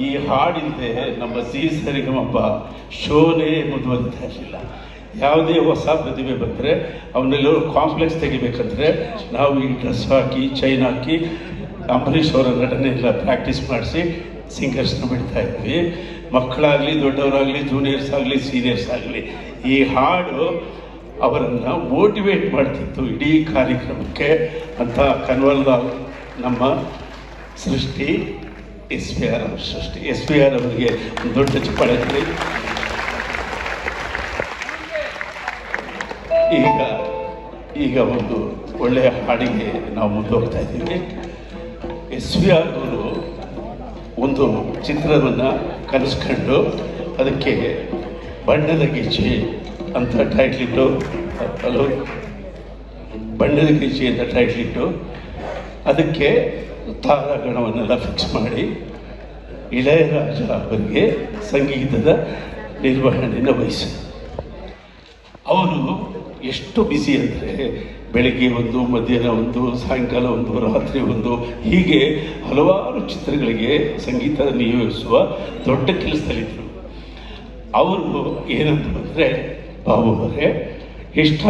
ಈ ಹಾಡಿಲ್ಲದೆ ನಮ್ಮ ಸರಿಗಮಪ್ಪ ಶೋನೇ ಮುಂದುವರಿತಾ ಇರಲಿಲ್ಲ. ಯಾವುದೇ ಹೊಸ ಪ್ರತಿಭೆ ಬಂದರೆ ಅವನ್ನೆಲ್ಲರೂ ಕಾಂಪ್ಲೆಕ್ಸ್ ತೆಗಿಬೇಕಂದ್ರೆ ನಾವು ಈ ಡ್ರೆಸ್ ಹಾಕಿ ಚೈನ್ ಹಾಕಿ ಅಂಬರೀಷ್ ಅವರ ನಟನೆ ಎಲ್ಲ ಪ್ರಾಕ್ಟೀಸ್ ಮಾಡಿಸಿ ಸಿಂಗರ್ಸ್ನ ಬಿಡ್ತಾ ಇದ್ವಿ. ಮಕ್ಕಳಾಗಲಿ ದೊಡ್ಡವರಾಗಲಿ ಜೂನಿಯರ್ಸ್ ಆಗಲಿ ಸೀನಿಯರ್ಸ್ ಆಗಲಿ ಈ ಹಾಡು ಅವರನ್ನು ಮೋಟಿವೇಟ್ ಮಾಡ್ತಿತ್ತು ಇಡೀ ಕಾರ್ಯಕ್ರಮಕ್ಕೆ ಅಂತ ಕನ್ವಲ್ಲಾಲ್ ನಮ್ಮ ಸೃಷ್ಟಿ SPR ಅವರ ಸೃಷ್ಟಿ. SPR ಅವರಿಗೆ ಒಂದು ದೊಡ್ಡ ಚಪ್ಪಾಳೆ. ಈಗ ಒಂದು ಒಳ್ಳೆಯ ಹಾಡಿಗೆ ನಾವು ಮುಂದೋಗ್ತಾ ಇದ್ದೀವಿ. SPR ಅವರು ಒಂದು ಚಿತ್ರವನ್ನು ಕನಸ್ಕೊಂಡು ಅದಕ್ಕೆ ಬಣ್ಣದ ಗೆಜ್ಜೆ ಅಂತ ಟೈಟ್ಲಿಟ್ಟು, ಬಣ್ಣದ ಗೆಜ್ಜೆ ಅಂತ ಟೈಟ್ಲಿಟ್ಟು ಅದಕ್ಕೆ ತಾರಾಗಣವನ್ನೆಲ್ಲ ಫಿಕ್ಸ್ ಮಾಡಿ ಇಳೆಯರಾಜ ಅವರಿಗೆ ಸಂಗೀತದ ನಿರ್ವಹಣೆಯನ್ನು ವಹಿಸಿದರು. ಅವರು ಎಷ್ಟು ಬ್ಯುಸಿ ಅಂದರೆ ಬೆಳಗ್ಗೆ ಒಂದು, ಮಧ್ಯಾಹ್ನ ಒಂದು, ಸಾಯಂಕಾಲ ಒಂದು, ರಾತ್ರಿ ಒಂದು, ಹೀಗೆ ಹಲವಾರು ಚಿತ್ರಗಳಿಗೆ ಸಂಗೀತ ನಿಯೋಜಿಸುವ ದೊಡ್ಡ ಕೆಲಸದಲ್ಲಿದ್ದರು. ಅವರು ಏನಂತ ಅಂದರೆ, ಬಾಬು ಅವರೇ ಇಷ್ಟ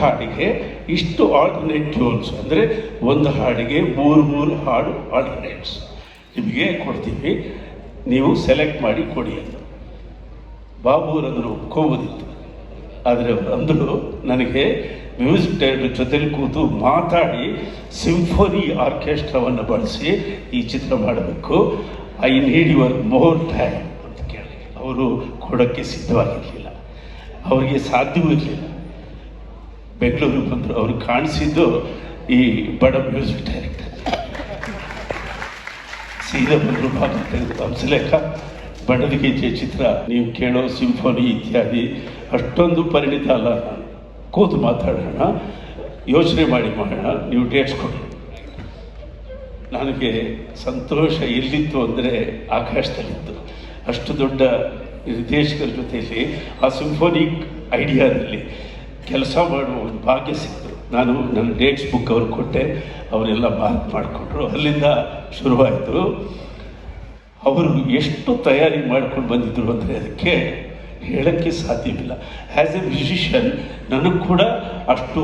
ಹಾಡಿಗೆ ಇಷ್ಟು ಆಲ್ಟರ್ನೇಟ್ ಟ್ಯೂನ್ಸ್, ಅಂದರೆ ಒಂದು ಹಾಡಿಗೆ ಮೂರು ಹಾಡು ಆಲ್ಟರ್ನೇಟ್ಸ್ ನಿಮಗೆ ಕೊಡ್ತೀವಿ, ನೀವು ಸೆಲೆಕ್ಟ್ ಮಾಡಿ ಕೊಡಿ ಅಂತ. ಬಾಬುರನ್ನು ಒಪ್ಕೋಬೋದಿತ್ತು. ಆದರೆ ಅಂದರು ನನಗೆ ಮ್ಯೂಸಿಕ್ ಡೈರೆಕ್ಟರ್ ಜೊತೆಲಿ ಕೂತು ಮಾತಾಡಿ ಸಿಂಫೋನಿ ಆರ್ಕೆಸ್ಟ್ರಾವನ್ನು ಬಳಸಿ ಈ ಚಿತ್ರ ಮಾಡಬೇಕು, I need your more time ಅಂತ ಕೇಳಿ ಅವರು ಕೊಡೋಕ್ಕೆ ಸಿದ್ಧವಾಗಿರಲಿಲ್ಲ. ಅವರಿಗೆ ಸಾಧ್ಯವೂ ಇರಲಿಲ್ಲ. ಬೆಂಗಳೂರಿಗೆ ಬಂದರು. ಅವರು ಕಾಣಿಸಿದ್ದು ಈ ಬಡ ಮ್ಯೂಸಿಕ್ ಡೈರೆಕ್ಟರ್. ಸೀದಾ ಬಂದರು, ಭಾಗ ತೆಗೆದು ಹಂಸಲೇಖ ಬಣ್ಣದ ಗೆಜ್ಜೆ ಚಿತ್ರ ನೀವು ಕೇಳೋ ಸಿಂಫೋನಿ ಇತ್ಯಾದಿ ಅಷ್ಟೊಂದು ಪರಿಣಿತ ಅಲ್ಲ, ಕೂತು ಮಾತಾಡೋಣ, ಯೋಚನೆ ಮಾಡಿ ಮಾಡೋಣ, ನೀವು ಡೇಟ್ಸ್ ಕೊಡಿ. ನನಗೆ ಸಂತೋಷ ಎಲ್ಲಿತ್ತು ಅಂದರೆ ಆಕಾಶದಲ್ಲಿತ್ತು. ಅಷ್ಟು ದೊಡ್ಡ ನಿರ್ದೇಶಕರ ಜೊತೆಯಲ್ಲಿ ಆ ಸಿಂಫೋನಿಕ್ ಐಡಿಯಾದಲ್ಲಿ ಕೆಲಸ ಮಾಡುವ ಒಂದು ಭಾಗ್ಯ ಸಿಕ್ತು. ನಾನು ನನ್ನ ಡೇಟ್ಸ್ ಬುಕ್ ಅವ್ರಿಗೆ ಕೊಟ್ಟೆ, ಅವರೆಲ್ಲ ಮಾರ್ಕ್ ಮಾಡಿಕೊಂಡ್ರು. ಅಲ್ಲಿಂದ ಶುರುವಾಯಿತು. ಅವರು ಎಷ್ಟು ತಯಾರಿ ಮಾಡ್ಕೊಂಡು ಬಂದಿದ್ದರು ಅಂದರೆ ಅದಕ್ಕೆ ಹೇಳೋಕ್ಕೆ ಸಾಧ್ಯವಿಲ್ಲ. ಆ್ಯಸ್ ಎ ಮ್ಯೂಸಿಷಿಯನ್ ನನಗೆ ಕೂಡ ಅಷ್ಟು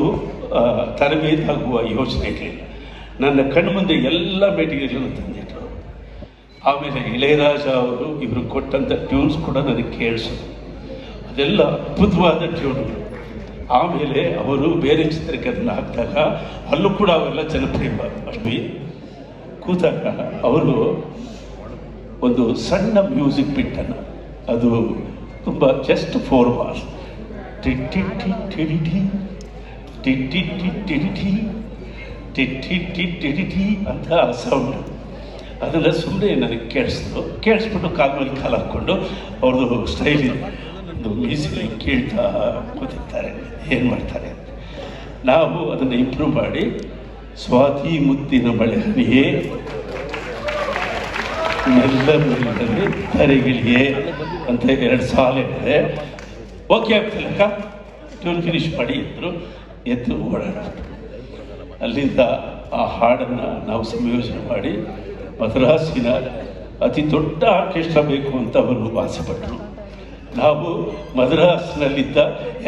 ತರಬೇತಾಗುವ ಯೋಚನೆ ಇರಲಿಲ್ಲ. ನನ್ನ ಕಣ್ಣು ಮುಂದೆ ಎಲ್ಲ ಮೆಟೀರಿಯಲನ್ನು ತಂದಿಟ್ಟರು. ಆಮೇಲೆ ಇಳೆಯರಾಜ ಅವರು ಇವರು ಕೊಟ್ಟಂಥ ಟ್ಯೂನ್ಸ್ ಕೂಡ ನನಗೆ ಕೇಳಿಸೋದು, ಅದೆಲ್ಲ ಅದ್ಭುತವಾದ ಟ್ಯೂನ್ಗಳು. ಆಮೇಲೆ ಅವರು ಬೇರೆ ಚಿತ್ರಕರನ್ನು ಹಾಕಿದಾಗ ಅಲ್ಲೂ ಕೂಡ ಅವೆಲ್ಲ ಜನಪ್ರಿಯ ಅಷ್ಟೇ. ಕೂತಾಗ ಅವರು ಒಂದು ಸಣ್ಣ ಮ್ಯೂಸಿಕ್ ಬಿಟ್ಟನ್ನು, ಅದು ತುಂಬ ಜಸ್ಟ್ 4 ಬಾರ್ಸ್, ಟಿ ಅಂತ ಸೌಂಡ್, ಅದನ್ನು ಸುಮ್ಮನೆ ನನಗೆ ಕೇಳಿಸ್ಬಿಟ್ಟು ಕಾಲ ಮೇಲೆ ಕಾಲು ಹಾಕ್ಕೊಂಡು ಅವ್ರದ್ದು ಸ್ಟೈಲ್ ಒಂದು ಮ್ಯೂಸಿಕಲ್ಲಿ ಕೇಳ್ತಾ ಕೂತಿರ್ತಾರೆ, ಏನು ಮಾಡ್ತಾರೆ ಅಂತ. ನಾವು ಅದನ್ನು ಇಂಪ್ರೂವ್ ಮಾಡಿ ಸ್ವಾತಿ ಮುತ್ತಿನ ಮಳೆ ಹನಿಯೇ ಮೆಲ್ಲ ಮೆಲ್ಲನೆ ತರೆಗಿಳಿಯೇ ಅಂತ 2 ಸಾಲು ಇದೆ. ಓಕೆ ಆಗ್ತಿಲ್ಲಕ್ಕ, ಟ್ಯೂನ್ ಫಿನಿಶ್ ಮಾಡಿ ಎದ್ದು ಓಡಾಡ್ತು. ಅಲ್ಲಿಂದ ಆ ಹಾಡನ್ನು ನಾವು ಸಂಯೋಜನೆ ಮಾಡಿ ಮದ್ರಾಸಿನ ಅತಿ ದೊಡ್ಡ ಆರ್ಕೆಸ್ಟ್ರಾ ಬೇಕು ಅಂತ ಅವರು ಆಸೆಪಟ್ಟರು. ನಾವು ಮದ್ರಾಸ್ನಲ್ಲಿದ್ದ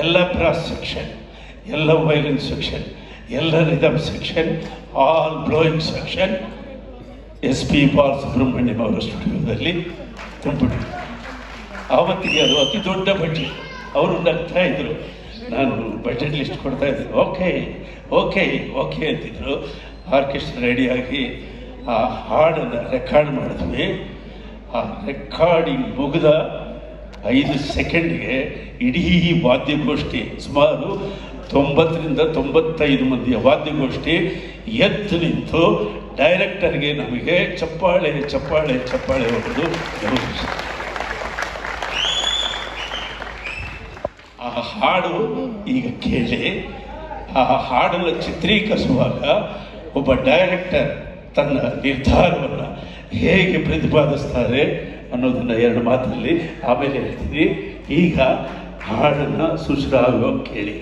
ಎಲ್ಲ ಬ್ರಾಸ್ ಸೆಕ್ಷನ್, ಎಲ್ಲ ವೈಲಿನ್ ಸೆಕ್ಷನ್, ಎಲ್ಲ rhythm section, all blowing section SP Balasubrahmanyam ಅವರ ಸ್ಟುಡಿಯೋದಲ್ಲಿ ತುಂಬಿಟ್ಟು, ಆವತ್ತಿಗೆ ಅದು ಅತಿ ದೊಡ್ಡ ಬಡ್ಜೆಟ್. ಅವರು ನಗ್ತಾ ಇದ್ದರು, ನಾನು ಬಡ್ಜೆಟ್ ಲಿಸ್ಟ್ ಕೊಡ್ತಾ ಇದ್ದೆ, ಓಕೆ ಓಕೆ ಓಕೆ ಅಂತಿದ್ರು. ಆರ್ಕೆಸ್ಟ್ರಾ ರೆಡಿಯಾಗಿ ಆ ಹಾಡನ್ನು ರೆಕಾರ್ಡ್ ಮಾಡಿದ್ವಿ. ಆ ರೆಕಾರ್ಡಿಂಗ್ ಮುಗಿದ 5 ಸೆಕೆಂಡ್ಗೆ ಇಡೀ ವಾದ್ಯಗೋಷ್ಠಿ, ಸುಮಾರು 90ರಿಂದ 95 ಮಂದಿಯ ವಾದ್ಯಗೋಷ್ಠಿ ಎದ್ದು ನಿಂತು ಡೈರೆಕ್ಟರ್ಗೆ ನಮಗೆ ಚಪ್ಪಾಳೆ ಚಪ್ಪಾಳೆ ಚಪ್ಪಾಳೆ ಹೊಡೆದು ಆ ಹಾಡು ಈಗ ಕೇಳಿ. ಆ ಹಾಡನ್ನು ಚಿತ್ರೀಕರಿಸುವಾಗ ಒಬ್ಬ ಡೈರೆಕ್ಟರ್ ತನ್ನ ನಿರ್ಧಾರವನ್ನು ಹೇಗೆ ಪ್ರತಿಪಾದಿಸ್ತಾರೆ ಅನ್ನೋದನ್ನು 2 ಮಾತಲ್ಲಿ ಆಮೇಲೆ ಹೇಳ್ತೀನಿ. ಈಗ ಹಾಡನ್ನು ಸುಶ್ರಾವ್ಯವಾಗಿ ಕೇಳಿ.